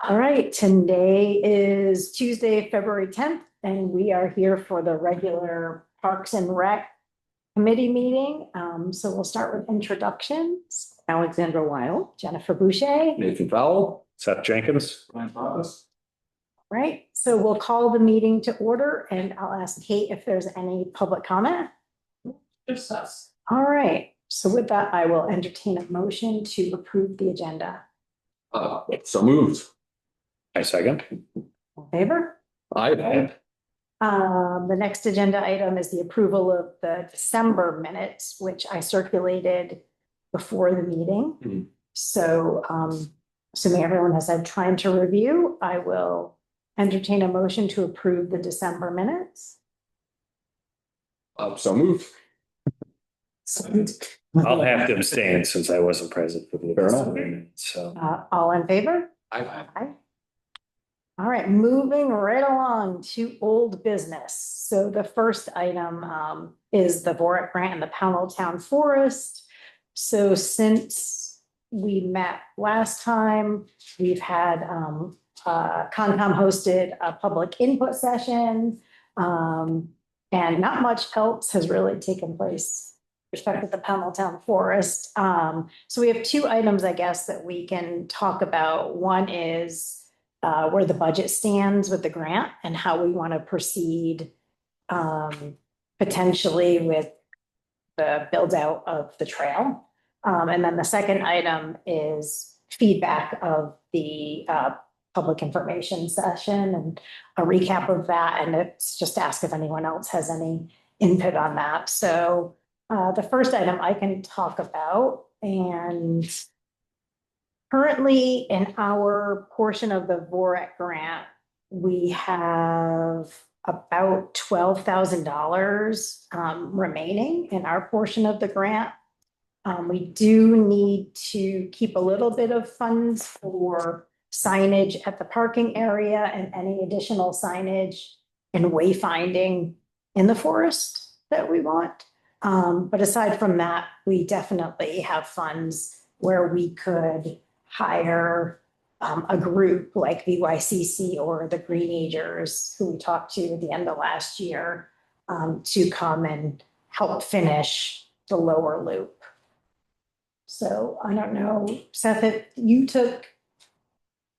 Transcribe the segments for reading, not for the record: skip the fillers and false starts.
All right, today is Tuesday, February 10th, and we are here for the regular Parks and Rec Committee meeting. So we'll start with introductions. Alexandra Weil, Jennifer Boucher. Nathan Fowle. Seth Jenkins. Ryan Pappas. Right, so we'll call the meeting to order and I'll ask Kate if there's any public comment. Just us. All right, so with that, I will entertain a motion to approve the agenda. So moved. I second. In favor? Aye. The next agenda item is the approval of the December minutes, which I circulated before the meeting. Mhm. So, assuming everyone has had time to review, I will entertain a motion to approve the December minutes. So moved. I'll have to abstain since I wasn't present for the. Fair enough. So, All in favor? Aye. Aye. All right, moving right along to old business. So the first item is the Vorak grant and the Pownell Town Forest. So since we met last time, we've had Concom hosted a public input session. And not much else has really taken place with respect to the Pownell Town Forest. So we have two items, I guess, that we can talk about. One is where the budget stands with the grant and how we want to proceed potentially with the build out of the trail. And then the second item is feedback of the public information session and a recap of that. And it's just ask if anyone else has any input on that. So the first item I can talk about, and currently in our portion of the Vorak grant, we have about $12,000 remaining in our portion of the grant. We do need to keep a little bit of funds for signage at the parking area and any additional signage and wayfinding in the forest that we want. But aside from that, we definitely have funds where we could hire a group like VYCC or the Green Agers, who we talked to at the end of last year, to come and help finish the lower loop. So I don't know, Seth, if you took.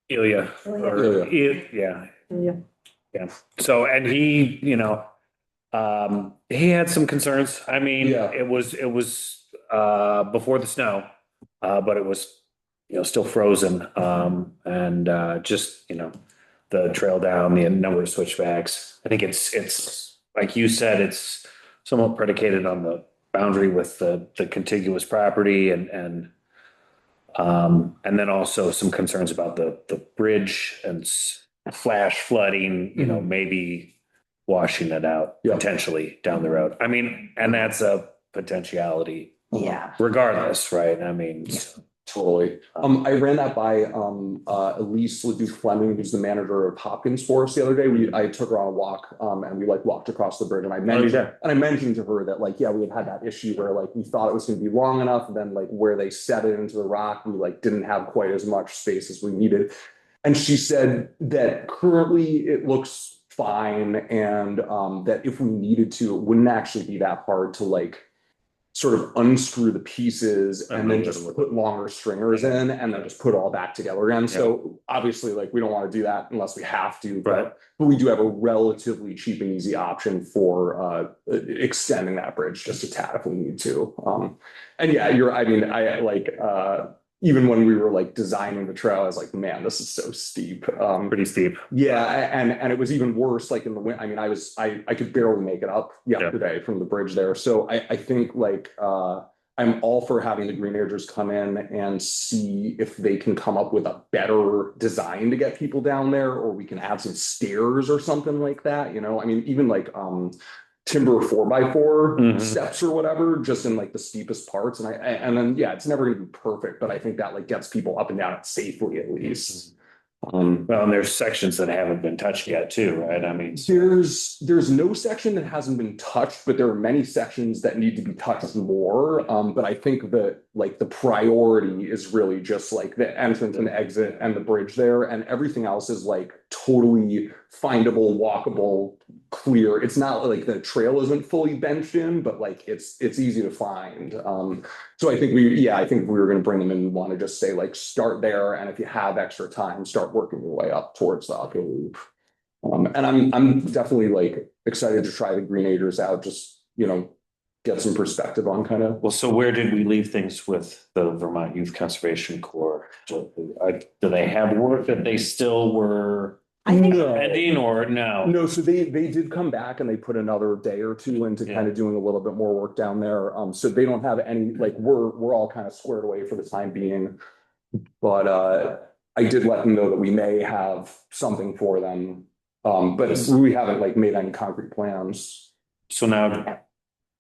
Ilya. Ilya. Yeah. Yeah. Yeah. So, and he, he had some concerns. I mean, Yeah. it was before the snow, but it was, still frozen. And just, the trail down, the number of switchbacks. I think it's like you said, it's somewhat predicated on the boundary with the contiguous property and then also some concerns about the bridge and flash flooding, maybe washing it out potentially down the road. I mean, and that's a potentiality. Yeah. Regardless, right? I mean, Totally. I ran that by Elise LeDuc Fleming, who's the manager of Hopkins Forest the other day. I took her on a walk and we walked across the bridge, and I mentioned to her that we had that issue where we thought it was going to be long enough, and then where they set it into the rock, we didn't have quite as much space as we needed. And she said that currently it looks fine, and that if we needed to, it wouldn't actually be that hard to sort of unscrew the pieces and then just put longer stringers in and then just put it all back together again. So obviously we don't want to do that unless we have to, but we do have a relatively cheap and easy option for extending that bridge just a tad if we need to. And yeah, even when we were designing the trail, I was like, man, this is so steep. pretty steep. Yeah, and it was even worse in the winter. I mean, I could barely make it up yesterday from the bridge there. So I think I'm all for having the Green Agers come in and see if they can come up with a better design to get people down there, or we can add some stairs or something like that. I mean, even timber 4x4 steps or whatever, just in the steepest parts. And then it's never going to be perfect, but I think that gets people up and down it safely at least. Well, and there's sections that haven't been touched yet too, right? I mean, there's no section that hasn't been touched, but there are many sections that need to be touched more. But I think that like the priority is really just like the entrance and exit and the bridge there, and everything else is like totally findable, walkable, clear. It's not like the trail isn't fully benched in, but like it's easy to find. So I think I think if we were gonna bring them in, we want to just say like start there, and if you have extra time, start working your way up towards the upper loop. And I'm definitely like excited to try the Greenagers out, just, get some perspective on kind of. Well, so where did we leave things with the Vermont Youth Conservation Corps? Do they have work that they still were I think pending or no? No, so they did come back and they put another day or two into kind of doing a little bit more work down there. So they don't have any, like, we're all kind of squared away for the time being. But I did let them know that we may have something for them. But we haven't like made any concrete plans So now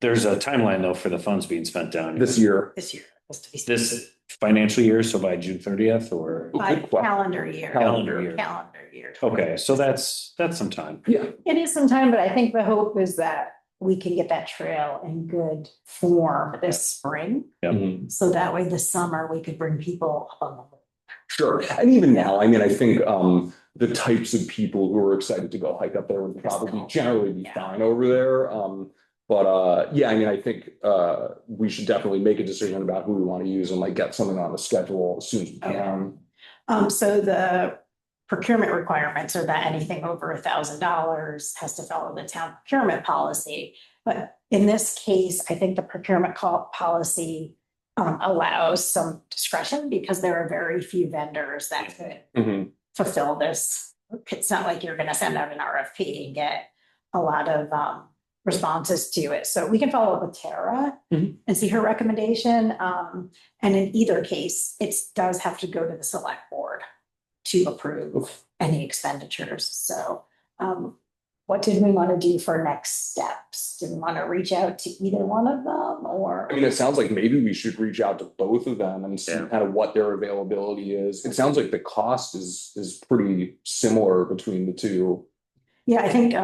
there's a timeline though for the funds being spent down this year. this year has to be. this financial year, so by June 30th or? By Good question. calendar year. Calendar year. Calendar year. Okay, so that's some time. Yeah, It is some time, but I think the hope is that we can get that trail in good form this spring. Mhm. So that way this summer we could bring people up on the. Sure. And even now, I mean, I think the types of people who are excited to go hike up there would probably generally be fine over there. But yeah, I mean, I think we should definitely make a decision about who we want to use and like get something on the schedule as soon as we can. So the procurement requirements are that anything over $1,000 has to follow the town procurement policy. But in this case, I think the procurement policy allows some discretion because there are very few vendors that could Mhm. fulfill this. It's not like you're gonna send out an RFP and get a lot of responses to it. So we can follow up with Tara Mhm. and see her recommendation. And in either case, it does have to go to the select board to approve any expenditures. So what did we want to do for next steps? Do we want to reach out to either one of them or? I mean, it sounds like maybe we should reach out to both of them and see Yeah. kind of what their availability is. It sounds like the cost is pretty similar between the two. Yeah, I think it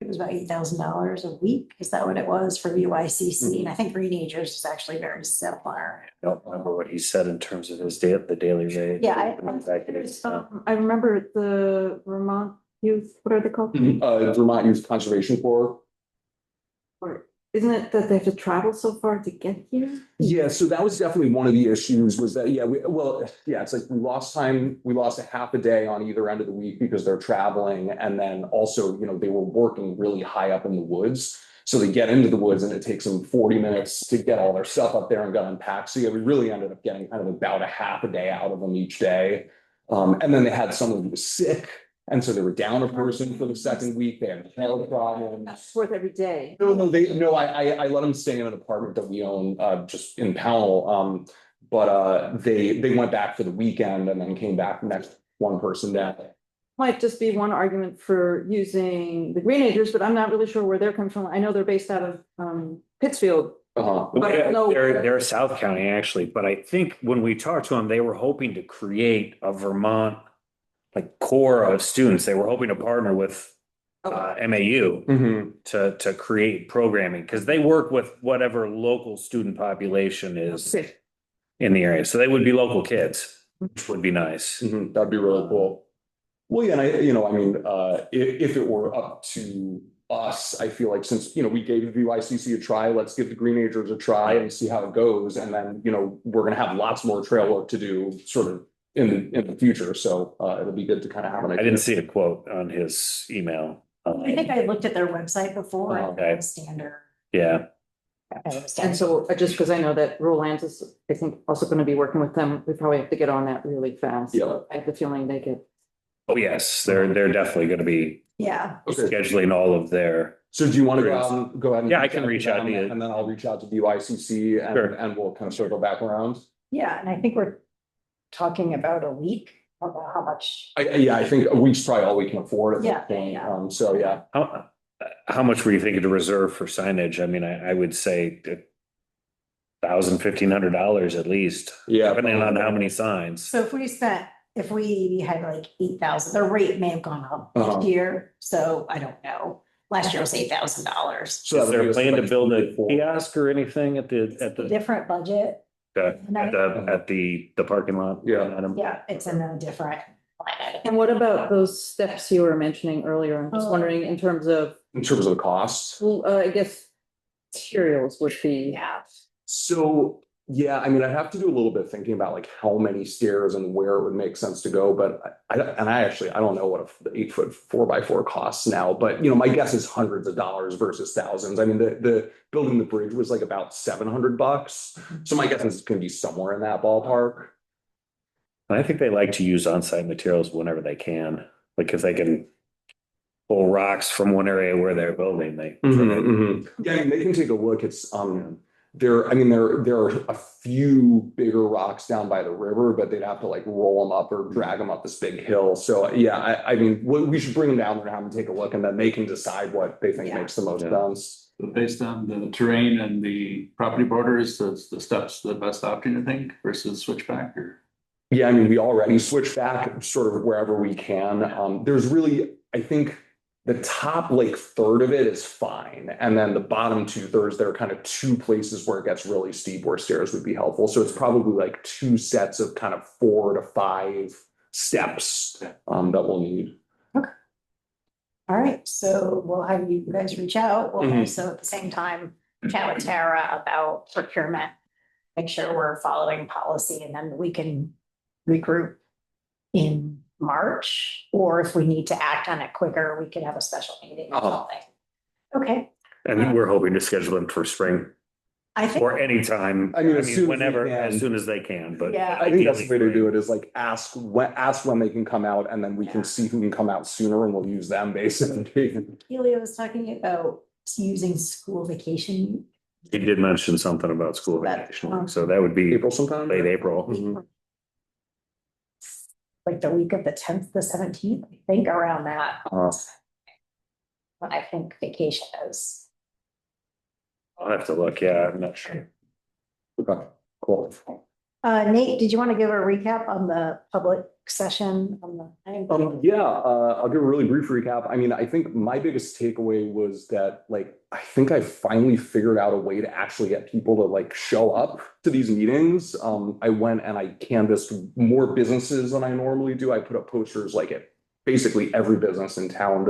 was about $8,000 a week. Is that what it was for UICC? And I think Greenagers is actually very similar. I don't remember what he said in terms of his the daily rate. Yeah, I remember the Vermont Youth, what are they called? Vermont Youth Conservation Corps. Or isn't it that they have to travel so far to get here? Yeah, so that was definitely one of the issues was that, it's like we lost time, we lost a half a day on either end of the week because they're traveling. And then also, they were working really high up in the woods. So they get into the woods and it takes them 40 minutes to get all their stuff up there and get unpacked. So yeah, we really ended up getting kind of about a half a day out of them each day. And then they had someone who was sick. And so they were down a person for the second week. They had health problems. That's worth every day. No, I let them stay in an apartment that we own just in Powell. But they went back for the weekend and then came back next one person day. Might just be one argument for using the Greenagers, but I'm not really sure where they're coming from. I know they're based out of Pittsfield. Uh-huh. They're South County actually, but I think when we talked to them, they were hoping to create a Vermont like core of students. They were hoping to partner with MAU Mhm. to create programming because they work with whatever local student population is in the area. So they would be local kids, which would be nice. Mhm. That'd be really cool. Well, yeah, and if it were up to us, I feel like since, we gave VYCC a try, let's give the Greenagers a try and see how it goes. And then, we're gonna have lots more trail work to do sort of in the future. So it'll be good to kind of have an I idea. didn't see a quote on his email. I think I looked at their website before. and Okay. the Standard. Yeah, And so just because I know that Roland is, I think, also going to be working with them, we probably have to get on that really fast. Yeah. I have the feeling they get. oh yes, they're definitely going to be Yeah, Okay. scheduling all of their. So do you want to go ahead and? Yeah, I can reach out to you. And then I'll reach out to VYCC Sure. and we'll kind of circle back around. yeah, and I think we're talking about a week, about how much. I think a week's probably all we can afford at Yeah, this point. yeah. So yeah. How much were you thinking to reserve for signage? I mean, I would say $1,000-$1,500 at least. Yeah. Depending on how many signs. So if we had like 8,000, the rate may have gone up Uh-huh. this year, so I don't know. Last year was $8,000. So that Is would there bring a us to plan to like build a 3 or 4. kiosk or anything at the, Different budget. at the parking lot? Yeah. Adam? Yeah, it's in a different line item. And what about those steps you were mentioning earlier? I'm just Oh. wondering in terms of, In terms of the costs. well, I guess materials would be. Yeah. So, yeah, I mean, I'd have to do a little bit of thinking about like how many stairs and where it would make sense to go, but I don't know what the 8-foot 4x4 costs now, but my guess is hundreds of dollars versus thousands. I mean, the building the bridge was like about $700. So my guess is it's gonna be somewhere in that ballpark. And I think they like to use on-site materials whenever they can, because they can pull rocks from one area where they're building, Yeah, I mean, they can take a look. It's there are a few bigger rocks down by the river, but they'd have to like roll them up or drag them up this big hill. So yeah, I mean, we should bring them down there and have them take a look, and then they can decide what they think Yeah. makes the most sense. But based on the terrain and the property borders, the steps the best option, you think, versus switchback or? Yeah, I mean, we already switch back sort of wherever we can. There's really, I think the top like third of it is fine. And then the bottom 2/3, there are kind of two places where it gets really steep where stairs would be helpful. So it's probably like 2 sets of kind of 4 to 5 steps that we'll need. All right, so we'll have you guys reach out. We'll Mhm. also at the same time chat with Tara about procurement. Make sure we're following policy, and then we can regroup in March. Or if we need to act on it quicker, we could have a special meeting or Uh-huh. something. Okay, And we're hoping to schedule them for spring I think, or anytime. I mean, as soon as we whenever, can. as soon as they can, but. Yeah. I think that's the way to ideally do it, is like ask when they can come out, and then we Yeah. can see who can come out sooner, and we'll use them basically. Helio was talking about using school vacation. He did mention something about school vacation, so that would be April sometime. late April. Mhm. Like the week of the 10th, the 17th, I think around that. When I think vacation is. I'll have to look, yeah, I'm not sure. Okay, cool. Nate, did you want to give a recap on the public session on the? Yeah, I'll give a really brief recap. I mean, I think my biggest takeaway was that, like, I think I finally figured out a way to actually get people to like show up to these meetings. I went and I canvassed more businesses than I normally do. I put up posters like at basically every business in town,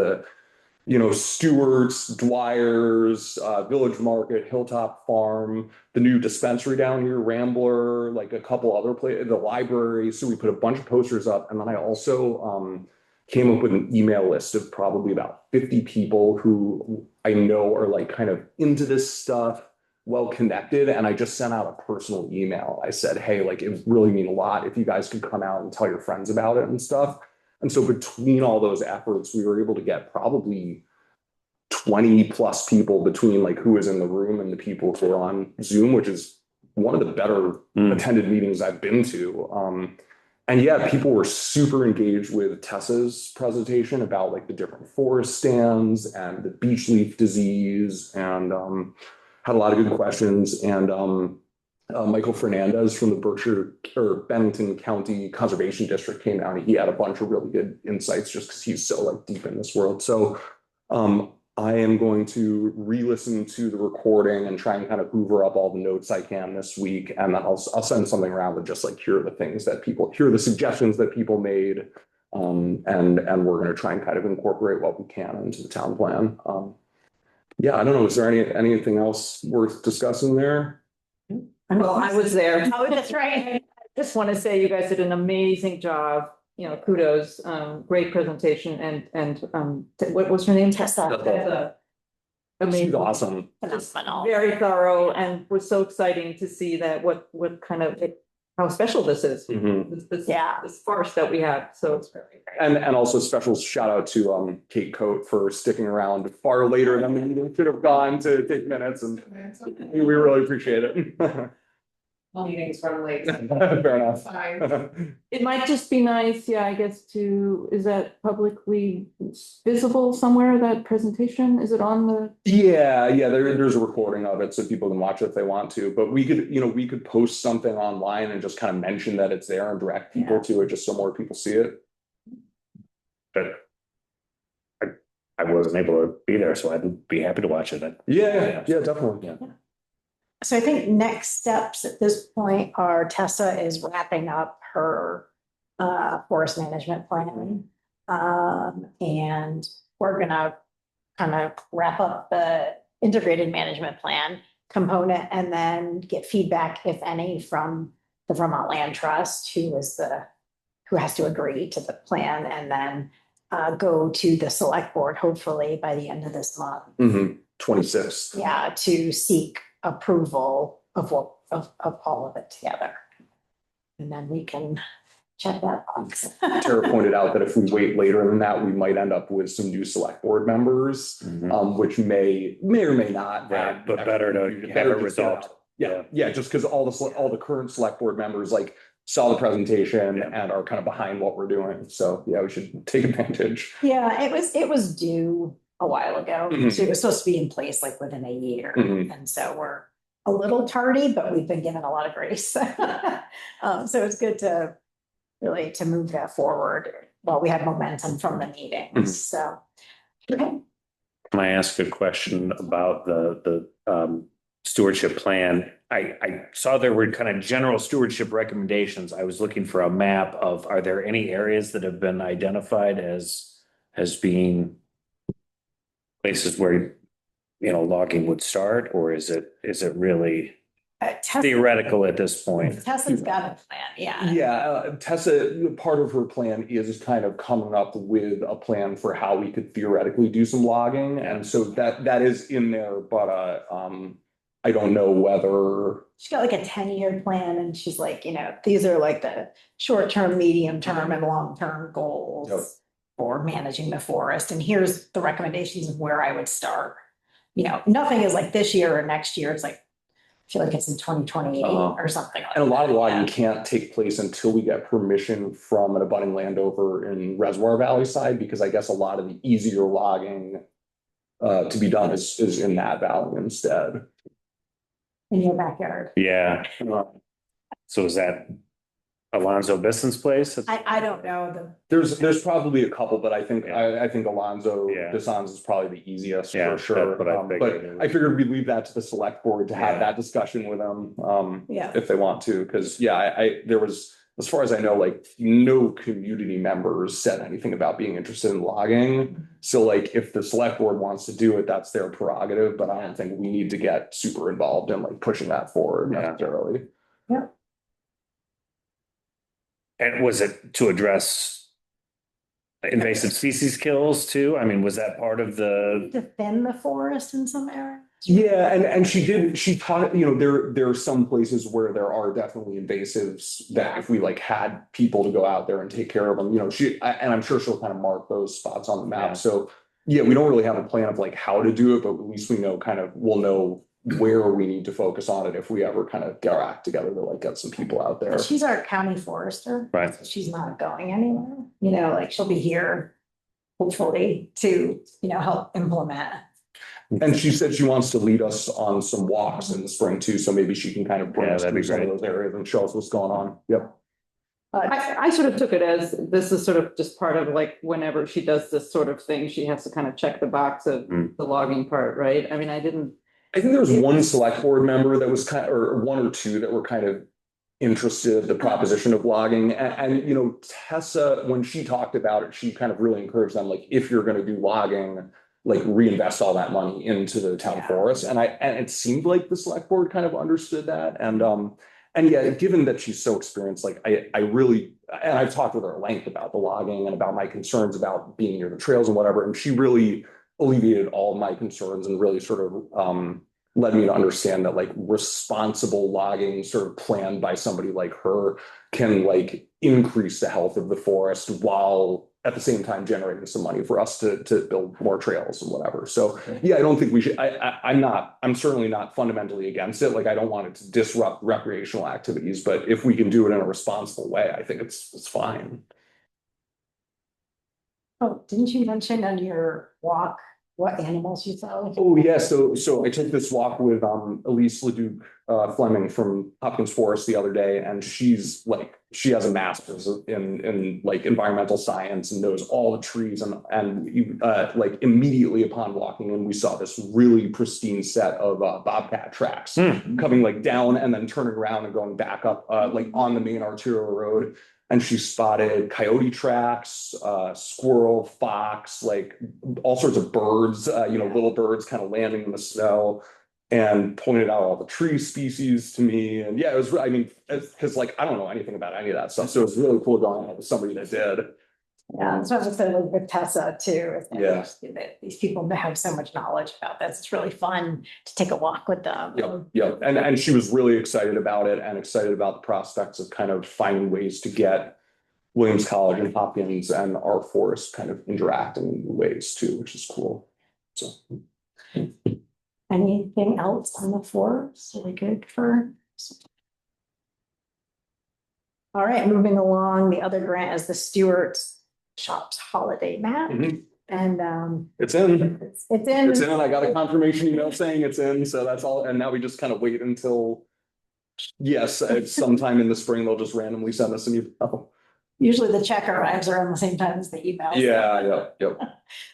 Stewart's, Dwyer's, Village Market, Hilltop Farm, the new dispensary down here, Rambler, like a couple other places, the library. So we put a bunch of posters up, and then I also came up with an email list of probably about 50 people who I know are like kind of into this stuff, well connected, and I just sent out a personal email. I said, hey, like, it would really mean a lot if you guys could come out and tell your friends about it and stuff. And so between all those efforts, we were able to get probably 20 plus people between like who was in the room and the people who were on Zoom, which is one of the better attended meetings I've been to. And yeah, people were super engaged with Tessa's presentation about like the different forest stands and the beech leaf disease, and had a lot of good questions. And Michael Fernandez from the Berkshire or Bennington County Conservation District came out, and he had a bunch of really good insights just because he's so like deep in this world. So I am going to re-listen to the recording and try and kind of hoover up all the notes I can this week, and then I'll send something around with just like, here are the suggestions that people made, and we're going to try and kind of incorporate what we can into the town plan. Yeah, I don't know. Is there anything else worth discussing there? Well, I was there. Oh, that's right. Just want to say you guys did an amazing job, kudos, great presentation, and what was her name? Tessa. Tessa. She's Amazing. awesome. Phenomenal. Very thorough, and was so exciting to see that what kind of, how special this is. Mhm. This farce that we have, so it's really great. And also special shout out to Kate Coate for sticking around far later than the meeting should have gone to take minutes, and we really appreciate it. Meetings from late. Fair enough. Fine. It might just be nice, yeah, I guess is that publicly visible somewhere, that presentation? Is it on the? Yeah, there's a recording of it so people can watch it if they want to, but we could post something online and just kind of mention that it's there and direct people to it just so more people see it. But I wasn't able to be there, so I'd be happy to watch it. Yeah, definitely. Yeah. So I think next steps at this point are Tessa is wrapping up her forest management plan. And we're gonna kind of wrap up the integrated management plan component and then get feedback, if any, from the Vermont Land Trust, who has to agree to the plan, and then go to the select board, hopefully by the end of this month. 26th. Yeah, to seek approval of all of it together. And then we can check that box. Tara pointed out that if we wait later than that, we might end up with some new select board members, which may or may not. Right, but better to have it resolved. Yeah, just because all the current select board members like saw the presentation and are kind of behind what we're doing. So yeah, we should take advantage. Yeah, it was due a while ago. So it was supposed to be in place like within a year. And so we're a little tardy, but we've been given a lot of grace. So it's good to really move that forward while we have momentum from the meetings. So, okay. Can I ask a question about the stewardship plan? I saw there were kind of general stewardship recommendations. I was looking for a map of, are there any areas that have been identified as being places where, logging would start, or is it really theoretical at this point? Tessa's got a plan, yeah. Yeah, Tessa, part of her plan is kind of coming up with a plan for how we could theoretically do some logging. And so that is in there, but I don't know whether. She's got like a 10-year plan, and she's like, these are like the short-term, medium-term, and long-term goals for managing the forest. And here's the recommendations of where I would start. Nothing is like this year or next year. It's like, I feel like it's in 2028 or something like that. And a lot of the logging can't take place until we get permission from an abutting landowner in Reservoir Valley side, because I guess a lot of the easier logging to be done is in that valley instead. In your backyard. Yeah. So is that Alonzo Bisson's place? I don't know There's probably a couple, but I think Alonzo Bisson's is probably the easiest for sure. But I figured we'd leave that to the select board to have that discussion with them if they want to, because there was, as far as I know, like no community members said anything about being interested in logging. So like if the select board wants to do it, that's their prerogative, but I don't think we need to get super involved in like pushing that forward necessarily. Yeah. And was it to address invasive species kills too? I mean, was that part of the? Defend the forest in some areas. Yeah, and she taught, there are some places where there are definitely invasives that if we like had people to go out there and take care of them, and I'm sure she'll kind of mark those spots on the map. Yeah. So yeah, we don't really have a plan of like how to do it, but at least we'll know where we need to focus on it if we ever kind of get our act together to like get some people out there. She's our county forester. Right. So she's not going anywhere. Like she'll be here hopefully to, help implement. And she said she wants to lead us on some walks in the spring too, so maybe she can kind of bring us through some of those areas and show us what's going on. Yep. I sort of took it as this is sort of just part of like whenever she does this sort of thing, she has to kind of check the box of the logging part, right? I mean, I think there was one select board member that was or one or two that were kind of interested in the proposition of logging. And Tessa, when she talked about it, she kind of really encouraged them, like, if you're going to do logging, like reinvest all that money into the town forest. And it seemed like the select board kind of understood that. And yeah, given that she's so experienced, like I really, and I've talked with her at length about the logging and about my concerns about being near the trails and whatever. And she really alleviated all of my concerns and really sort of led me to understand that like responsible logging sort of planned by somebody like her can like increase the health of the forest while at the same time generating some money for us to build more trails and whatever. So yeah, I don't think we should, I'm certainly not fundamentally against it. Like I don't want it to disrupt recreational activities, but if we can do it in a responsible way, I think it's fine. Oh, didn't you mention on your walk what animals you saw? Oh yeah, so I took this walk with Elise Leduc Fleming from Hopkins Forest the other day, and she's like she has a master's in like environmental science and knows all the trees like immediately upon walking in, we saw this really pristine set of bobcat tracks coming like down and then turning around and going back up like on the main arterial road. And she spotted coyote tracks, squirrel, fox, like all sorts of birds, little birds kind of landing in the snow, and pointed out all the tree species to me. And yeah, it was, I mean, because like, I don't know anything about any of that stuff. So it was really cool going out with somebody that did. Yeah, that's what I was saying with Tessa too. is that Yeah. These people have so much knowledge about this. It's really fun to take a walk with them. Yep. And she was really excited about it and excited about the prospects of kind of finding ways to get Williams College and Hopkins and our forest kind of interacting in ways too, which is cool. So. Anything else on the forest? Are we good for? All right, moving along, the other grant is the Stewart's Shops Holiday Map. Mhm. And It's in. it's in. It's in, and I got a confirmation email saying it's in, so that's all, and now we just kind of wait until. Yes, it's sometime in the spring, they'll just randomly send us an email. Usually the check arrives around the same time as the email. Yep.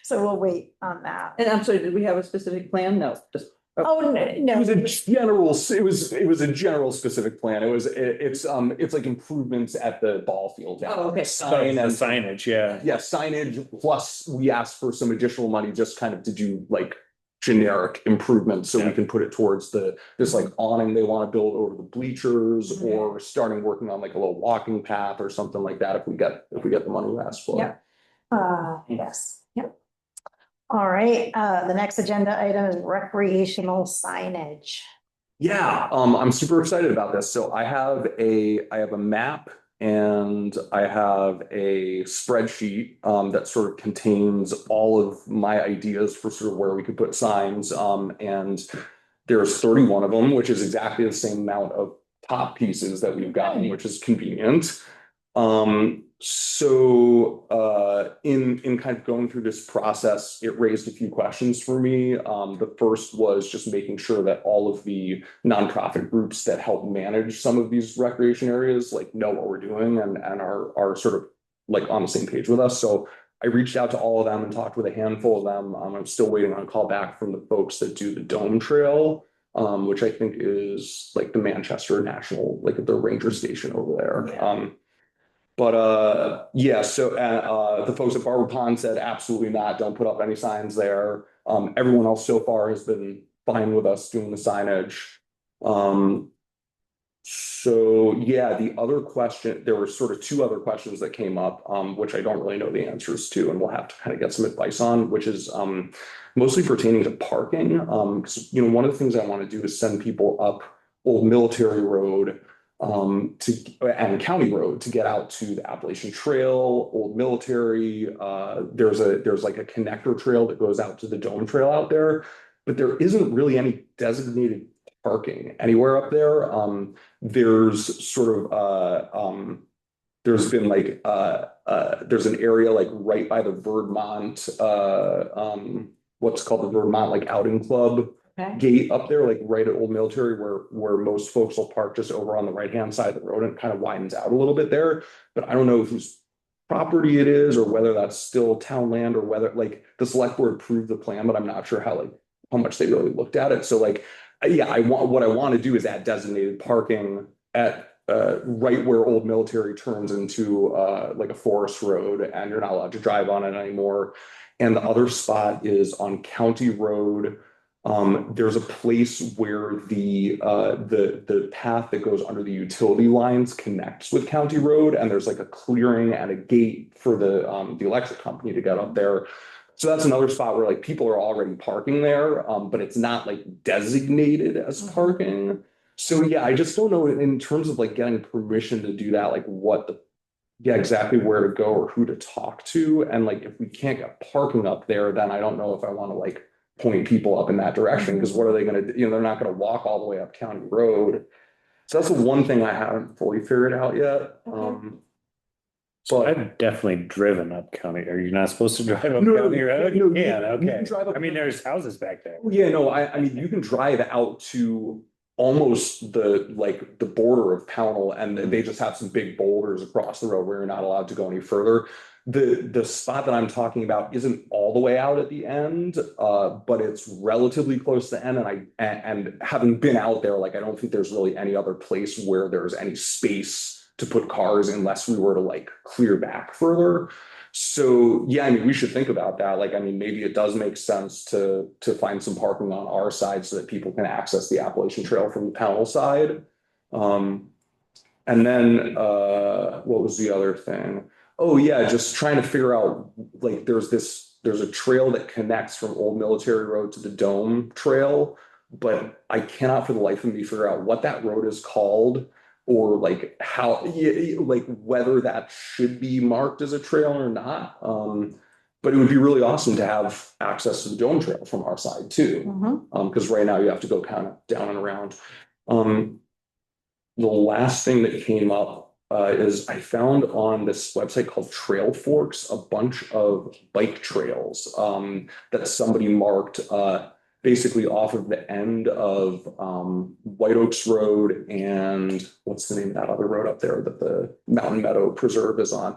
So we'll wait on that. And I'm sorry, did we have a specific plan? No, just. Oh, no, It no. was a general, it was a general specific plan. It's like improvements at the ball field. Oh, okay. Sign The and signage, yeah. yeah, signage, plus we asked for some additional money just kind of to do like generic improvements, so we Yeah. can put it towards this like awning they want to build over the bleachers, Mhm. or starting working on like a little walking path or something like that if we get the money we asked for. Yeah. Yes, yep. All right, the next agenda item is recreational signage. Yeah, I'm super excited about this. So I have a map and I have a spreadsheet that sort of contains all of my ideas for sort of where we could put signs. And there's 31 of them, which is exactly the same amount of top pieces that we've gotten, which is convenient. In kind of going through this process, it raised a few questions for me. The first was just making sure that all of the nonprofit groups that help manage some of these recreation areas like know what we're doing and are sort of like on the same page with us. So I reached out to all of them and talked with a handful of them. I'm still waiting on a call back from the folks that do the Dome Trail, which I think is like the Manchester National, like the ranger station over there. Yeah. The folks at Barber Pond said absolutely not, don't put up any signs there. Everyone else so far has been fine with us doing the signage. The other question, there were sort of two other questions that came up, which I don't really know the answers to, and we'll have to kind of get some advice on, which is mostly pertaining to parking. Because one of the things I want to do is send people up Old Military Road and County Road to get out to the Appalachian Trail, Old Military. There's like a connector trail that goes out to the Dome Trail out there, but there isn't really any designated parking anywhere up there. There's been like there's an area like right by the Vermont what's called the Vermont like outing club gate up there, like right at Old Military, where most folks will park just over on the right-hand side of the road, and it kind of widens out a little bit there. But I don't know whose property it is or whether that's still town land, or whether like the select board approved the plan, but I'm not sure how much they really looked at it. So like, yeah, what I want to do is add designated parking at right where Old Military turns into like a forest road, and you're not allowed to drive on it anymore. And the other spot is on County Road. There's a place where the path that goes under the utility lines connects with County Road, and there's like a clearing and a gate for the electric company to get up there. So that's another spot where like people are already parking there, but it's not like designated as parking. So yeah, I just don't know in terms of like getting permission to do that, like exactly where to go or who to talk to. And like if we can't get parking up there, then I don't know if I want to like point people up in that direction, because what are they going to do? They're not going to walk all the way up County Road. So that's the one thing I haven't fully figured out yet. So I've definitely driven up County. Are you not supposed to drive up No, County Road? no, Yeah, you okay. can drive up- I mean, there's houses back there. Yeah, no, I mean, you can drive out to almost the border of Pownell, and they just have some big boulders across the road where you're not allowed to go any further. The spot that I'm talking about isn't all the way out at the end, but it's relatively close to the end. And having been out there, like I don't think there's really any other place where there's any space to put cars unless we were to like clear back further. So yeah, I mean, we should think about that. Like, I mean, maybe it does make sense to find some parking on our side so that people can access the Appalachian Trail from the Pownell side. And then what was the other thing? Oh yeah, just trying to figure out like there's a trail that connects from Old Military Road to the Dome Trail, but I cannot for the life of me figure out what that road is called or like how like whether that should be marked as a trail or not. But it would be really awesome to have access to the Dome Trail from our side too. Because right now you have to go kind of down and around. The last thing that came up is I found on this website called Trail Forks a bunch of bike trails that somebody marked basically off of the end of White Oaks Road and what's the name of that other road up there that the Mountain Meadow Preserve is on?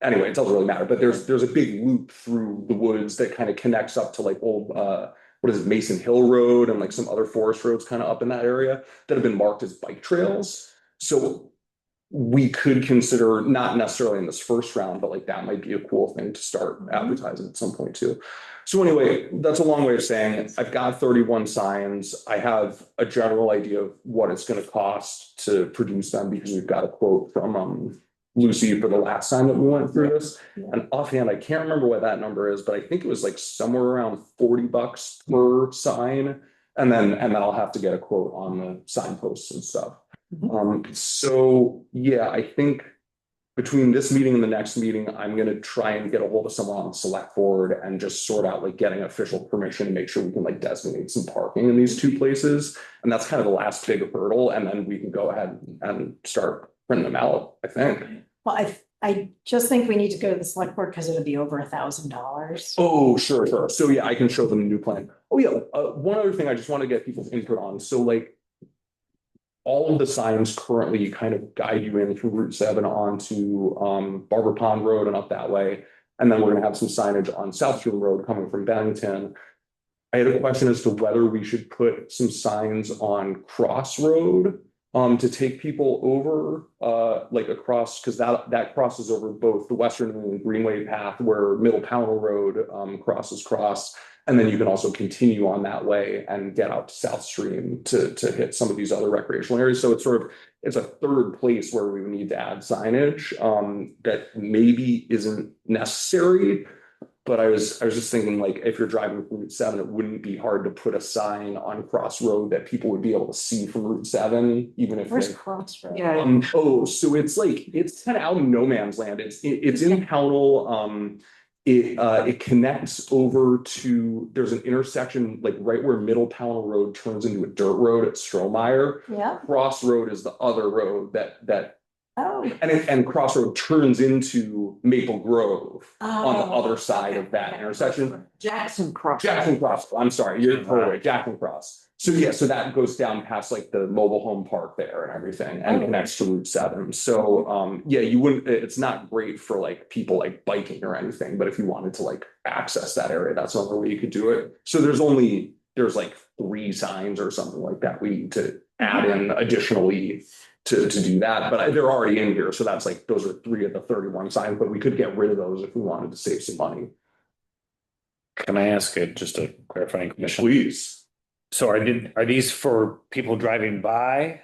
Anyway, it doesn't really matter, but there's a big loop through the woods that kind of connects up to like old what is it, Mason Hill Road and like some other forest roads kind of up in that area that have been marked as bike trails. So we could consider, not necessarily in this first round, but like that might be a cool thing to start advertising at some point too. So anyway, that's a long way of saying I've got 31 signs. I have a general idea of what it's going to cost to produce them because we've got a quote from Lucy for the last time that we went through this. And offhand, I can't remember what that number is, but I think it was like somewhere around $40 per sign. And then I'll have to get a quote on the signposts and stuff. So yeah, I think between this meeting and the next meeting, I'm going to try and get a hold of someone on the select board and just sort out like getting official permission to make sure we can like designate some parking in these two places. And that's kind of the last big hurdle. And then we can go ahead and start printing them out, I think. Well, I just think we need to go to the select board because it'll be over $1,000. Oh, sure. So yeah, I can show them the new plan. Oh yeah, one other thing I just want to get people's input on. So like all of the signs currently kind of guide you in through Route 7 onto Barber Pond Road and up that way. And then we're going to have some signage on South Stream Road coming from Bennington. I had a question as to whether we should put some signs on Cross Road to take people over like across, because that crosses over both the Western and Greenway path where Middle Pownell Road crosses Cross. And then you can also continue on that way and get out to South Stream to hit some of these other recreational areas. So it's a third place where we would need to add signage that maybe isn't necessary. But I was just thinking, like, if you're driving from Route 7, it wouldn't be hard to put a sign on Cross Road that people would be able to see from Route 7, even if Where's Crossroads? Yeah. so it's kind of out in no man's land. It's in Pownell. It connects over to, there's an intersection like right where Middle Pownell Road turns into a dirt road at Strohmeyer. Yeah. Cross Road is the other road that Oh. and Cross Road turns into Maple Grove on the Oh, other side of that okay. intersection. Jackson Cross. Jackson Cross, I'm sorry, you're right, Jackson Cross. So yeah, so that goes down past like the mobile home park there and everything and connects to Route 7. So yeah, you wouldn't, it's not great for like people like biking or anything, but if you wanted to like access that area, that's another way you could do it. So there's like 3 signs or something like that we need to add in additionally to do that, but they're already in here. So that's like, those are 3 of the 31 signs, but we could get rid of those if we wanted to save some money. Can I ask just a clarifying question? Please. So are these for people driving by,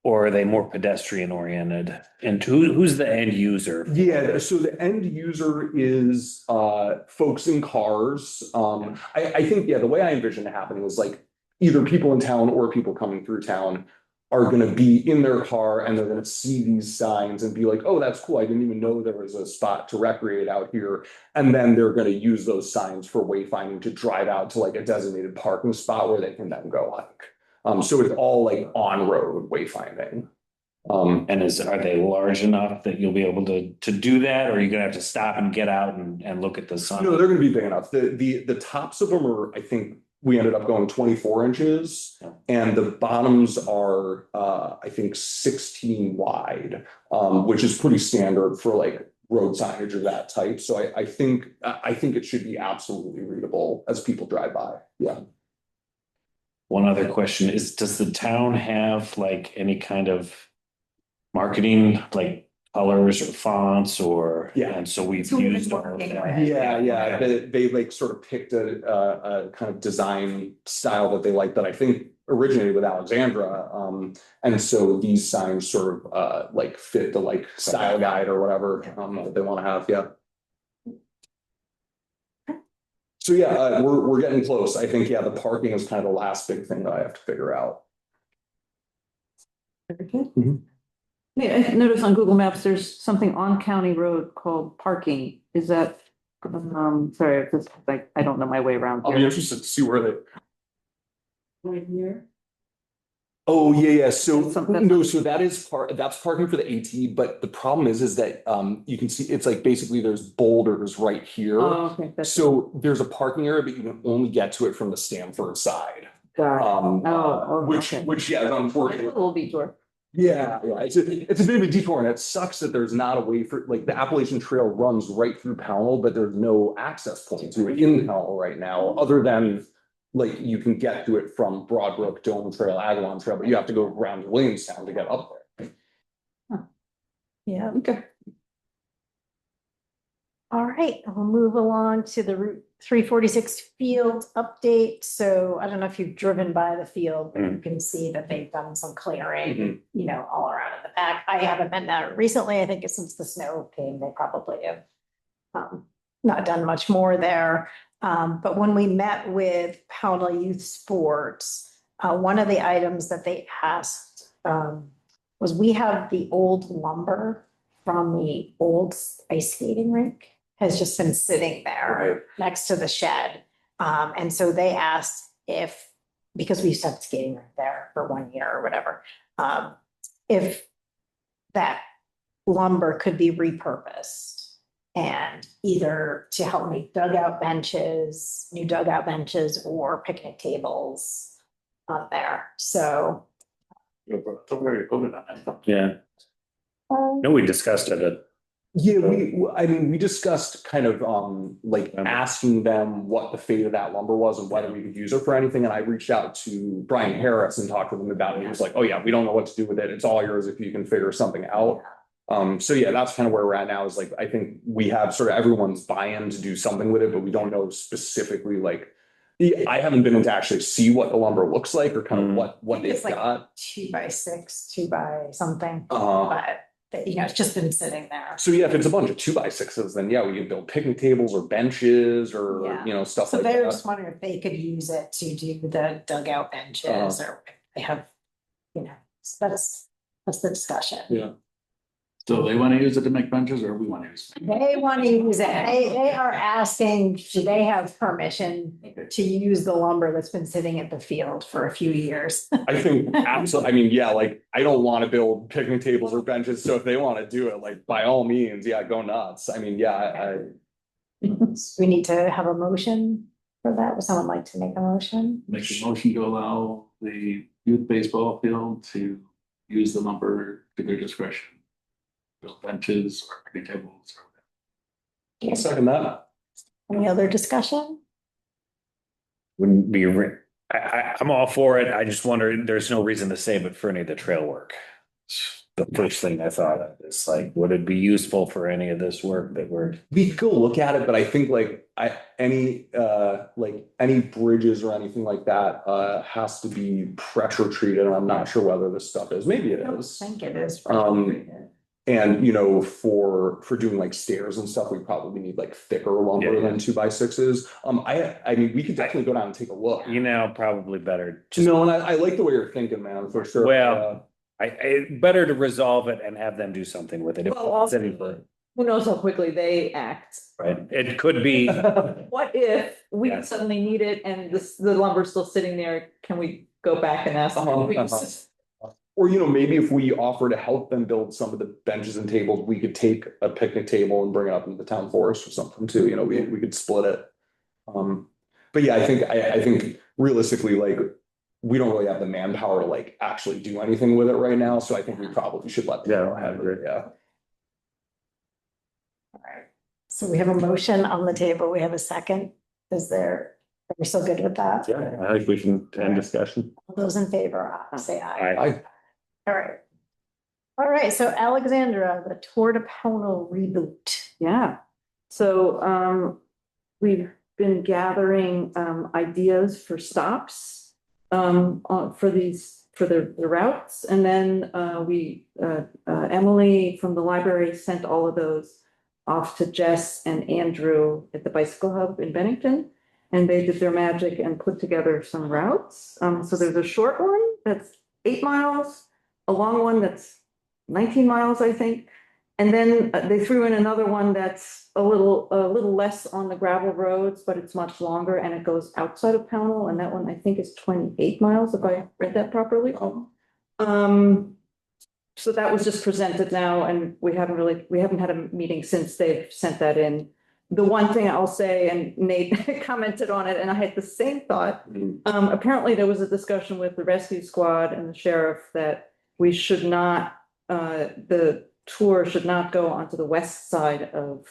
or are they more pedestrian oriented? And who's the end user? Yeah, so the end user is folks in cars. I think, yeah, the way I envision it happening is like either people in town or people coming through town are going to be in their car and they're going to see these signs and be like, oh, that's cool. I didn't even know there was a spot to recreate out here. And then they're going to use those signs for wayfinding to drive out to like a designated parking spot where they can then go hike. So it's all like on-road wayfinding. And are they large enough that you'll be able to do that, or are you gonna have to stop and get out and look at the sun? No, they're going to be big enough. The tops of them are, I think, we ended up going 24 inches and the bottoms are, I think 16 wide, which is pretty standard for like road signage of that type. So I think it should be absolutely readable as people drive by. Yeah. One other question is, does the town have like any kind of marketing, like colors or fonts or? Yeah. And so we've So we've been used. all of working that. with- Yeah. They like sort of picked a kind of design style that they like that I think originated with Alexandra. And so these signs sort of like fit the like style guide or whatever that they want to have. Yeah. So yeah, we're getting close. I think, yeah, the parking is kind of the last big thing that I have to figure out. Very good. Mhm. Yeah, I noticed on Google Maps, there's something on County Road called parking. Is that, sorry, this, like, I don't know my way around I'll be here. interested to see where they. Right here? Oh, yeah. So, That's something- no, so that's parking for the AT, but the problem is that, you can see, it's like basically there's boulders right here. Oh, okay, that's. So there's a parking area, but you can only get to it from the Stamford side. Got it. Oh, Which yeah, is A unfortunate. little detour. Yeah, it's a bit of a detour and it sucks that there's not a way for, like, the Appalachian Trail runs right through Pownell, but there's no access point to it in Pownell right now, other than like you can get to it from Broadbrook, Dome Trail, Agawam Trail, but you have to go around to Williamstown to get up there. Yeah. Okay. All right, we'll move along to the Route 346 field update. So I don't know if you've driven by the field, but you can see that they've done some clearing, you know, all around in the back. I haven't been there recently. I think since the snow came, they probably have not done much more there. But when we met with Pownell Youth Sports, one of the items that they asked was we have the old lumber from the old ice skating rink has just been sitting there next to the shed. And so they asked if, because we used to have skating rink there for 1 year or whatever, if that lumber could be repurposed and either to help make dugout benches, new dugout benches or picnic tables up there. So. Yeah, no, we discussed it. Yeah, I mean, we discussed kind of, like asking them what the fate of that lumber was and whether we could use it for anything. And I reached out to Brian Harris and talked with him about it. He was like, oh yeah, we don't know what to do with it. It's all yours if you can figure something out. So yeah, that's kind of where we're at now is like, I think we have sort of everyone's buy-in to do something with it, but we don't know specifically like, I haven't been able to actually see what the lumber looks like or kind of what they've It's like got. 2x6, 2 by something, Uh, but you know, it's just been sitting there. So yeah, if it's a bunch of 2x6s, then yeah, we can build picnic tables or benches or, Yeah. you know, stuff So like they're that. just wondering if they could use it to do the dugout benches or if they have, you know, so that's the discussion. Yeah. So they want to use it to make benches or we want to use it? They want to use it. They are asking, do they have permission to use the lumber that's been sitting at the field for a few years? I think absolutely, I mean, yeah, like, I don't want to build picnic tables or benches, so if they want to do it, like, by all means, yeah, go nuts. I mean, yeah, We need to have a motion for that. Would someone like to make a motion? Make a motion to allow the youth baseball field to use the lumber to their discretion. Build benches or picnic tables or I'll second that. Any other discussion? Wouldn't be, I'm all for it. I just wonder, there's no reason to save it for any of the trail work. The first thing I thought of is like, would it be useful for any of this work that we're? We could go look at it, but I think like any bridges or anything like that has to be pressure treated, and I'm not sure whether this stuff is. Maybe it I don't is. think it is. And you know, for doing like stairs and stuff, we probably need like thicker lumber Yeah. than 2x6s. I mean, we could definitely go down and take a look. You know, probably better. Just, No, and I like the way you're thinking, man, for sure. Well, better to resolve it and have them do something with it. If Well, also- it's anything, Who knows how quickly they act? right? It could be, What if we Yeah. suddenly need it and the lumber's still sitting there? Can we go back and ask? Or, you know, maybe if we offer to help them build some of the benches and tables, we could take a picnic table and bring it up into the town forest or something too, you know, we could split it. But yeah, I think realistically, like, we don't really have the manpower to like actually do anything with it right now, so I think we probably should let them Yeah, go I ahead with it, yeah. All right. So we have a motion on the table. We have a second. Are we still good with that? Yeah, I think we can end discussion. All those in favor, say aye. I, All right. All right, so Alexandra, the Tour de Pownell reboot. Yeah, so we've been gathering ideas for stops for the routes. And then Emily from the library sent all of those off to Jess and Andrew at the Bicycle Hub in Bennington. And they did their magic and put together some routes. So there's a short one that's 8 miles, a long one that's 19 miles, I think. And then they threw in another one that's a little less on the gravel roads, but it's much longer and it goes outside of Pownell. And that one I think is 28 miles, if I read that properly. So that was just presented now, and we haven't had a meeting since they've sent that in. The one thing I'll say, and Nate commented on it, and I had the same thought. Apparently there was a discussion with the rescue squad and the sheriff that we should not, the tour should not go onto the west side of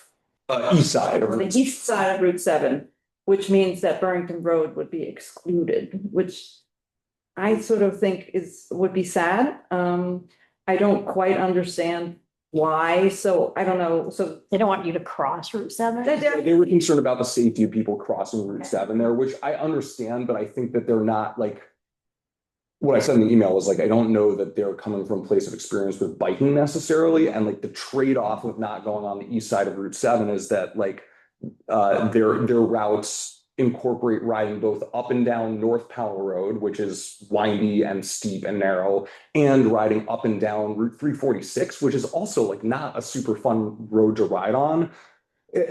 East side. or the east side of Route 7, which means that Burrington Road would be excluded, which I sort of think would be sad. I don't quite understand why, so I don't know, so. They don't want you to cross Route 7? They were concerned about the safety of people crossing Route 7 there, which I understand, but I think that they're not like. What I said in the email was like, I don't know that they're coming from a place of experience with biking necessarily, and like the trade-off of not going on the east side of Route 7 is that like their routes incorporate riding both up and down North Powell Road, which is windy and steep and narrow, and riding up and down Route 346, which is also like not a super fun road to ride on.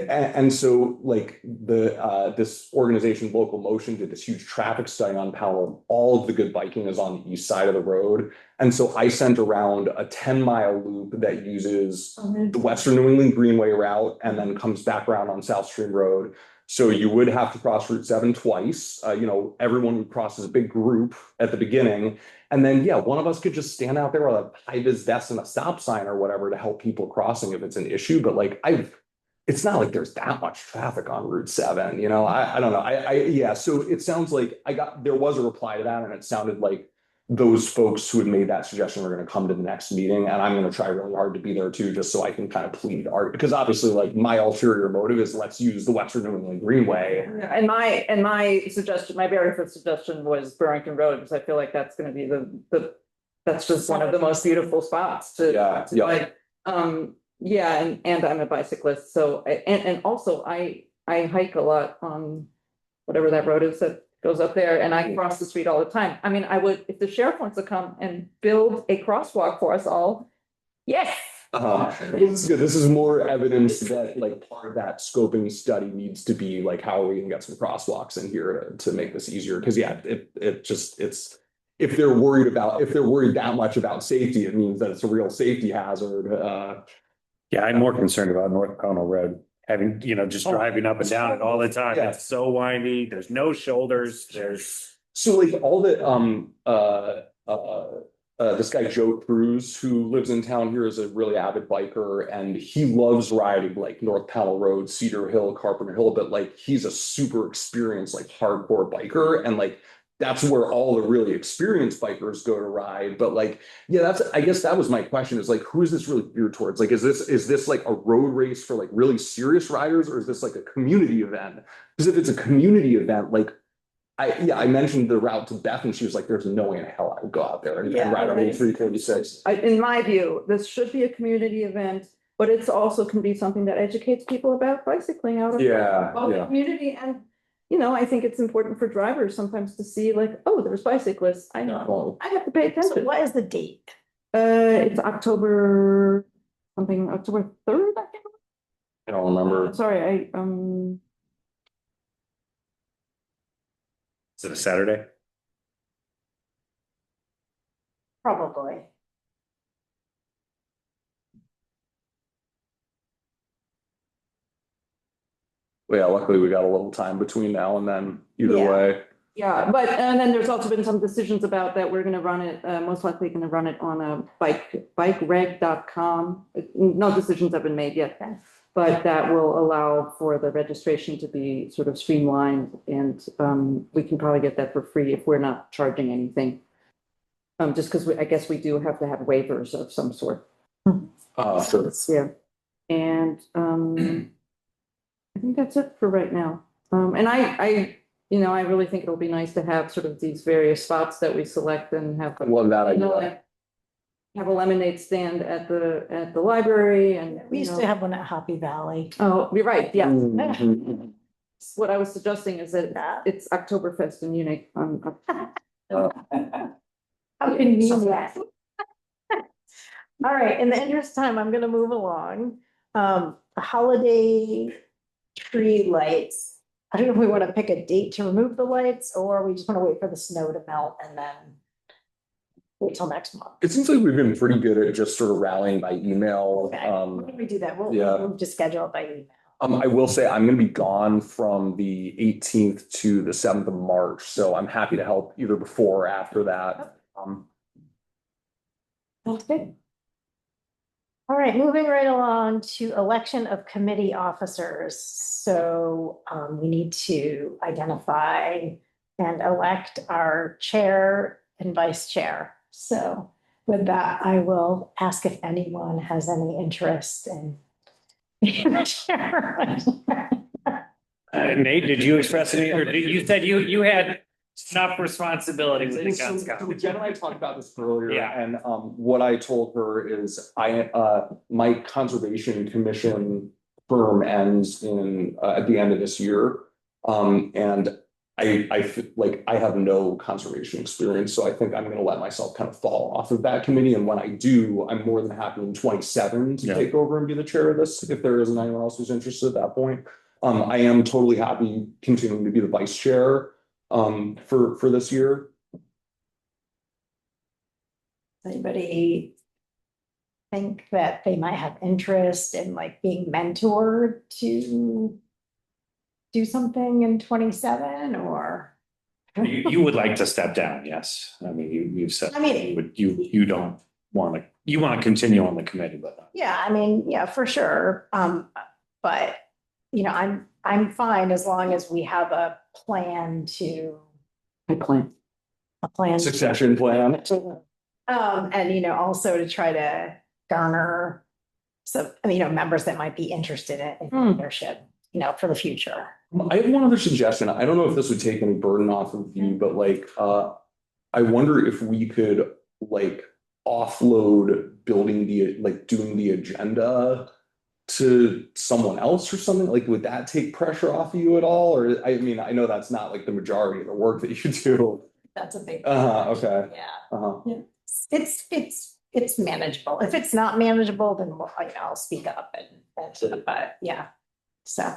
And so like this organization, Local Motion, did this huge traffic study on Powell. All of the good biking is on the east side of the road. And so I sent around a 10-mile loop that uses the Western New England Greenway route and then comes back around on South Stream Road. So you would have to cross Route 7 twice. Everyone would cross as a big group at the beginning. And then, yeah, one of us could just stand out there with a high-vis vest and a stop sign or whatever to help people crossing if it's an issue. But like, it's not like there's that much traffic on Route 7, I don't know. Yeah, so it sounds like there was a reply to that, and it sounded like those folks who had made that suggestion were going to come to the next meeting, and I'm going to try really hard to be there too, just so I can kind of plead art, because obviously like my ulterior motive is let's use the Western New England Greenway. And my suggestion, my very first suggestion was Burrington Road, because I feel like that's gonna be that's just one of the most beautiful spots to like, yeah, and I'm a bicyclist, so, and also I hike a lot on whatever that road is that goes up there, and I cross the street all the time. I mean, I would, if the sheriff wants to come and build a crosswalk for us all, yes. This is good. This is more evidence that like part of that scoping study needs to be like, how are we gonna get some crosswalks in here to make this easier? Because yeah, it's if they're worried that much about safety, it means that it's a real safety hazard. yeah, I'm more concerned about North Pownell Road. Having, just driving up and down it all the time. Yeah. It's so windy. There's no shoulders. So like all the this guy Joe Cruz, who lives in town here, is a really avid biker, and he loves riding like North Powell Road, Cedar Hill, Carpenter Hill, but like he's a super experienced like hardcore biker, and like that's where all the really experienced bikers go to ride. But like, yeah, I guess that was my question, is like, who is this really geared towards? Like, is this like a road race for like really serious riders, or is this like a community event? Because if it's a community event, like I mentioned the route to Beth, and she was like, there's no way in hell I would go out there and ride on 346. In my view, this should be a community event, but it's also can be something that educates people about bicycling out of the community. And I think it's important for drivers sometimes to see like, oh, there's bicyclists. I know, I have to pay attention. So what is the date? It's October 3rd, I think. I don't remember. Sorry, Is it a Saturday? Probably. yeah, luckily we got a little time between now and then, either Yeah. way. Yeah, but, and then there's also been some decisions about that we're gonna run it, most likely gonna run it on a bikereg.com. No decisions have been made yet, but that will allow for the registration to be sort of streamlined and, we can probably get that for free if we're not charging anything. Just because I guess we do have to have waivers of some sort. Sure. Yeah, and, I think that's it for right now. And I really think it'll be nice to have sort of these various spots that we select and have. I love that You know, idea. like, have a lemonade stand at the library and. We used to have one at Happy Valley. Oh, you're right, yeah. Mhm. What I was suggesting is that it's Oktoberfest in Munich on. How convenient. All right, in the interest of time, I'm gonna move along. The holiday tree lights. I don't know if we want to pick a date to remove the lights, or we just want to wait for the snow to melt and then wait till next month. It seems like we've been pretty good at just sort of rallying by email. Okay, why don't we do that? yeah. We'll just schedule it by email. I will say I'm gonna be gone from the 18th to the 7th of March, so I'm happy to help either before or after that. That's good. All right, moving right along to election of committee officers. So we need to identify and elect our chair and vice chair. So with that, I will ask if anyone has any interest in being the chair. Nate, did you express any, or you said you had enough responsibilities in So Wisconsin? Jen and I talked about this earlier, Yeah. and what I told her is my conservation commission term ends in at the end of this year. And I have no conservation experience, so I think I'm gonna let myself kind of fall off of that committee. And when I do, I'm more than happy in 27 to Yeah. take over and be the chair of this, if there isn't anyone else who's interested at that point. I am totally happy continuing to be the vice chair for this year. Anybody think that they might have interest in like being mentored to do something in 27 or? You would like to step down, yes. I mean, you've said, I mean, you don't want to, you want to continue on the committee, but. yeah, I mean, yeah, for sure. But I'm fine as long as we have a plan to, I plan. a plan. Succession plan. And also to try to garner some, members that might be interested in leadership, for the future. I have one other suggestion. I don't know if this would take any burden off of you, but I wonder if we could offload doing the agenda to someone else or something. Would that take pressure off of you at all? Or I know that's not the majority of the work that you do. That's a big. Okay. Yeah. It's manageable. If it's not manageable, then I'll speak up but yeah, so.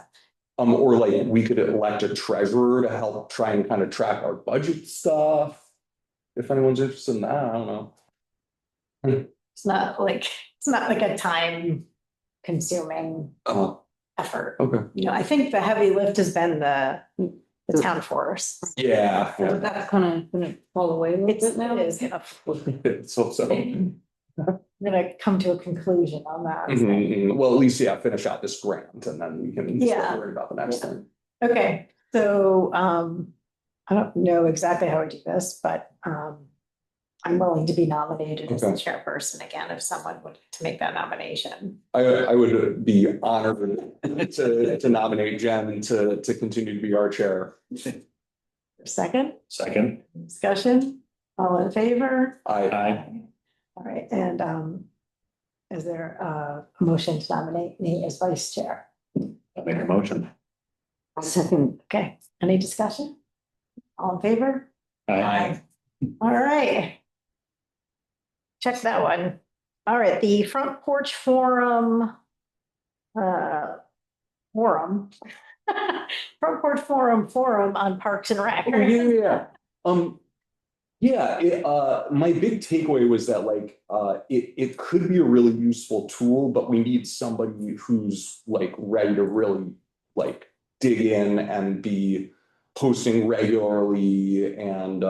Or we could elect a treasurer to help try and kind of track our budget stuff. If anyone's interested in that, I don't know. It's not like a time consuming effort. Okay. I think the heavy lift has been the town forest. Yeah. So that's kind of gonna fall away a little bit now. It is gonna, So. I'm gonna come to a conclusion on that. Well, at least, finish out this grant and then we can Yeah. worry about the next thing. Okay, so I don't know exactly how I do this, but I'm willing to be nominated as the Okay. chairperson again, if someone would to make that nomination. I would be honored to nominate Jen to continue to be our chair. Second, Second. discussion, all in favor? Aye. All right, and is there a motion to nominate me as vice chair? I'll make a motion. Second. Okay, any discussion? All in favor? Aye. All right. Check that one. All right, the Front Porch Forum. Forum. Front Porch Forum on Parks and Rec. My big takeaway was that it could be a really useful tool, but we need somebody who's ready to really dig in and be posting regularly and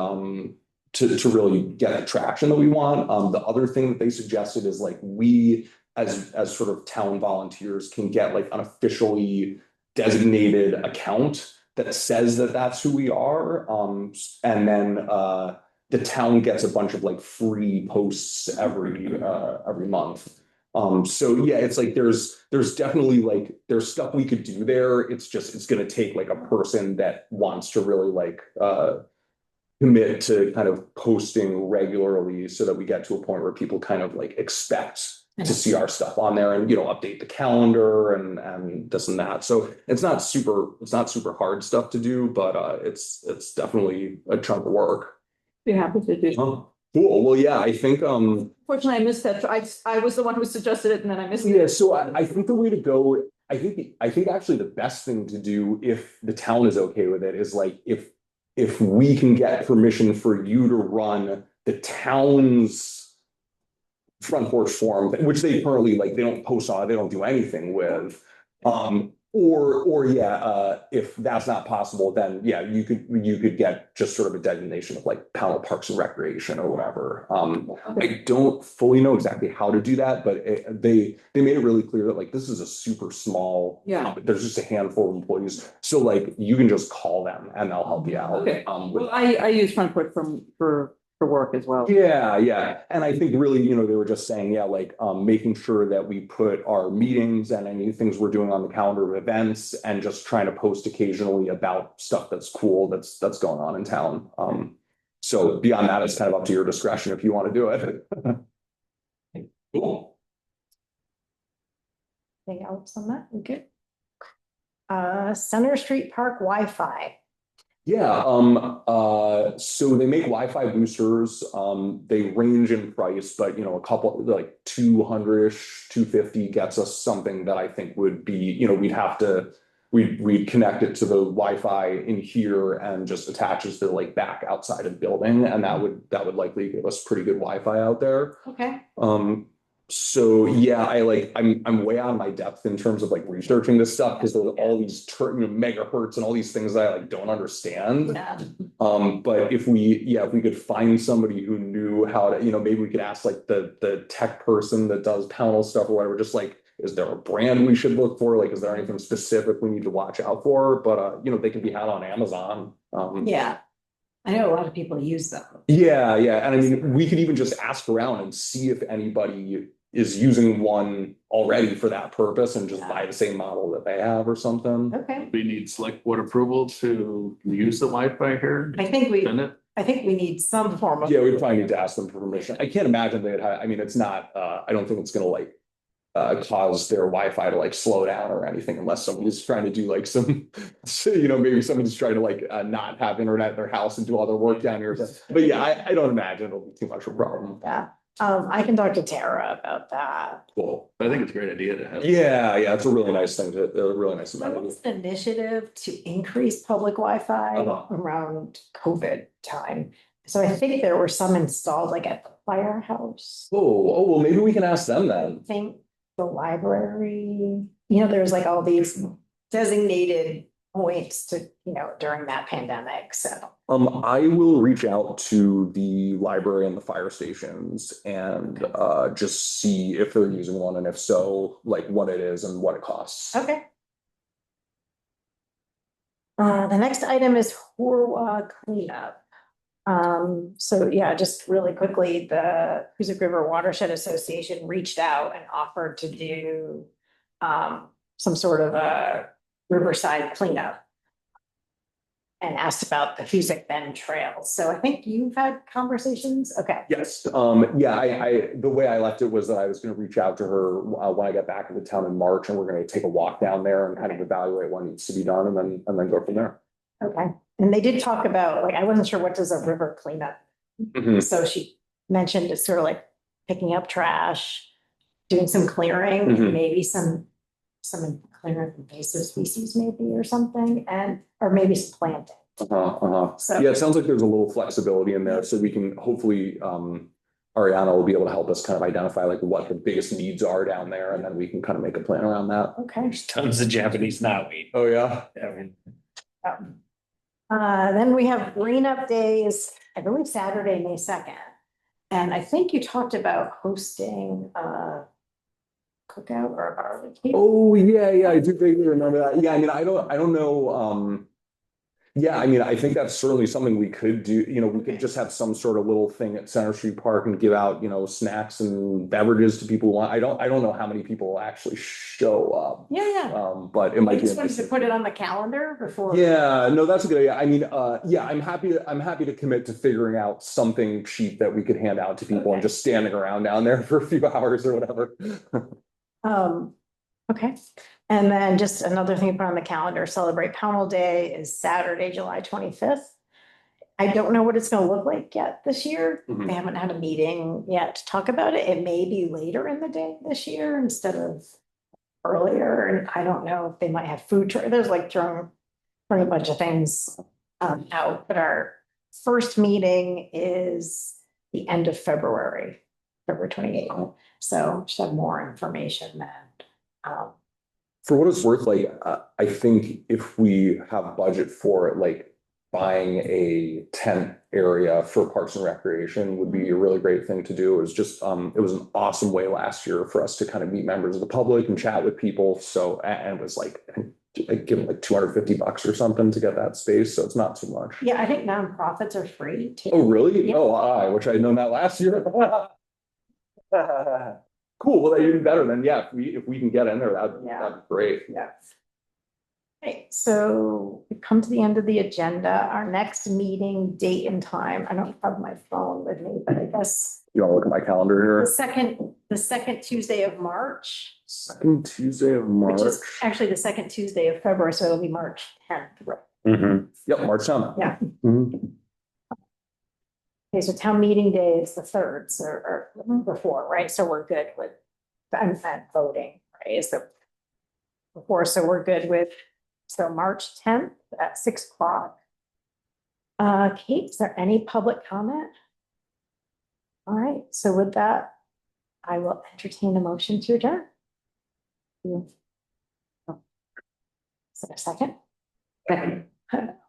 to really get the traction that we want. The other thing that they suggested is like we as sort of town volunteers can get like an officially designated account that says that that's who we are. And then the town gets a bunch of like free posts every month. So yeah, it's like there's definitely like there's stuff we could do there. It's just it's gonna take like a person that wants to really like commit to kind of posting regularly so that we get to a point where people kind of like expect to see our stuff on there and, you know, update the calendar and this and that. So it's not super hard stuff to do, but it's definitely a chunk of work. Be happy to do. Oh, cool. Well, yeah, I think Fortunately, I missed that. I was the one who suggested it and then I missed it. yeah, so I think the way to go, I think actually the best thing to do if the town is okay with it is like if we can get permission for you to run the town's front porch forum, which they currently like, they don't post on, they don't do anything with. Or yeah, if that's not possible, then yeah, you could get just sort of a designation of like Pownell Parks and Recreation or whatever. I don't fully know exactly how to do that, but they made it really clear that like this is a super small. Yeah. There's just a handful of employees, so like you can just call them and they'll help you out. Okay. With Well, I use front porch for work as well. yeah. And I think really, you know, they were just saying, yeah, like making sure that we put our meetings and any things we're doing on the calendar of events and just trying to post occasionally about stuff that's cool that's going on in town. So beyond that, it's kind of up to your discretion if you want to do it. Cool. Anything else on that? Okay. Center Street Park Wi-Fi. Yeah, so they make Wi-Fi boosters. They range in price, but you know, a couple like 200-ish, 250 gets us something that I think would be, you know, we'd connect it to the Wi-Fi in here and just attaches to like back outside of the building, and that would likely give us pretty good Wi-Fi out there. Okay. So yeah, I'm way out of my depth in terms of like researching this stuff because there's all these megahertz and all these things that I like don't understand. Yeah. But if we could find somebody who knew how to, you know, maybe we could ask like the tech person that does panel stuff or whatever, just like, is there a brand we should look for? Like, is there anything specific we need to watch out for? But you know, they can be had on Amazon. Yeah. I know a lot of people use them. Yeah. And I mean, we could even just ask around and see if anybody is using one already for that purpose and just buy the same model that they have or something. Okay. We need select board approval to use the Wi-Fi here. I think we Isn't it? need some form of. Yeah, we'd probably need to ask them for permission. I can't imagine they'd have, I mean, it's not, I don't think it's gonna like cause their Wi-Fi to like slow down or anything unless somebody's trying to do like some, you know, maybe somebody's trying to like not have internet in their house and do all their work down here. But yeah, I don't imagine it'll be too much of a problem. Yeah. I can talk to Tara about that. Cool. I think it's a great idea to have. Yeah, it's a really nice thing a really nice There amenity. was an initiative to increase public Wi-Fi around COVID time. So I think there were some installed like at the firehouse. Oh, well, maybe we can ask them I then. think the library, you know, there's like all these designated points to, you know, during that pandemic, so. I will reach out to the library and the fire stations and just see if they're using one, and if so, like what it is and what it costs. Okay. The next item is Horwa cleanup. So yeah, just really quickly, the Hoosick River Watershed Association reached out and offered to do some sort of a riverside cleanup and asked about the Hoosick Bend Trail. So I think you've had conversations. Okay. Yes, yeah, I the way I left it was that I was gonna reach out to her when I get back into town in March, and we're gonna take a walk down there and kind of evaluate what needs to be done and then go from there. Okay. And they did talk about, like, I wasn't sure what does a river cleanup. So she mentioned it's sort of like picking up trash, doing some clearing, and maybe some clearing invasive species maybe or something, or maybe some planting. So Yeah, it sounds like there's a little flexibility in there, so we can hopefully Ariana will be able to help us kind of identify like what the biggest needs are down there, and then we can kind of make a plan around that. Okay. There's tons of Japanese knotweed. Oh, yeah. I mean, Then we have Green Up Days, I believe Saturday, May 2nd. And I think you talked about hosting a cookout or a barbecue. Oh, yeah, I do vaguely remember that. Yeah, I mean, I don't know, yeah, I mean, I think that's certainly something we could do. You know, we could just have some sort of little thing at Center Street Park and give out, you know, snacks and beverages to people who want. I don't know how many people will actually show up. Yeah. But it I might be just wanted to interesting. put it on the calendar before. Yeah, no, that's a good idea. I mean, yeah, I'm happy to commit to figuring out something cheap that we could hand out to people and Okay. just standing around down there for a few hours or whatever. Okay. And then just another thing to put on the calendar, Celebrate Pownell Day is Saturday, July 25th. I don't know what it's gonna look like yet this year. Mhm. They haven't had a meeting yet to talk about it. It may be later in the day this year instead of earlier. And I don't know if they might have food truck. There's like throwing a bunch of things out, but our first meeting is the end of February, February 28th. So should have more information then. For what it's worth, like, I think if we have budget for it, like buying a tent area for Parks and Recreation would be a really great thing to do. It was just, it was an awesome way last year for us to kind of meet members of the public and chat with people. So, and it was like, I give them like $250 or something to get that space. So it's not too much. Yeah, I think nonprofits are free too. Oh, really? Yeah. Oh, I wish I'd known that last year. Cool. Well, even better then. Yeah, if we can get in there, that'd be great. Yeah. Okay, so we come to the end of the agenda. Our next meeting date and time, I don't have my phone with me, but I guess You want to look at my calendar the second Tuesday of March, here? Second Tuesday of which March. is actually the second Tuesday of February, so it'll be March 10th. mhm. Yep, March 10th. Yeah. Mhm. Okay, so town meeting day is the 3rd, so, or before, right? So we're good with, I'm voting, right, is the before, so we're good with, so March 10th at 6 o'clock. Kate, is there any public comment? All right, so with that, I will entertain a motion to adjourn. Is there a second?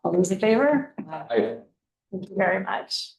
All those in favor? I- Thank you very much.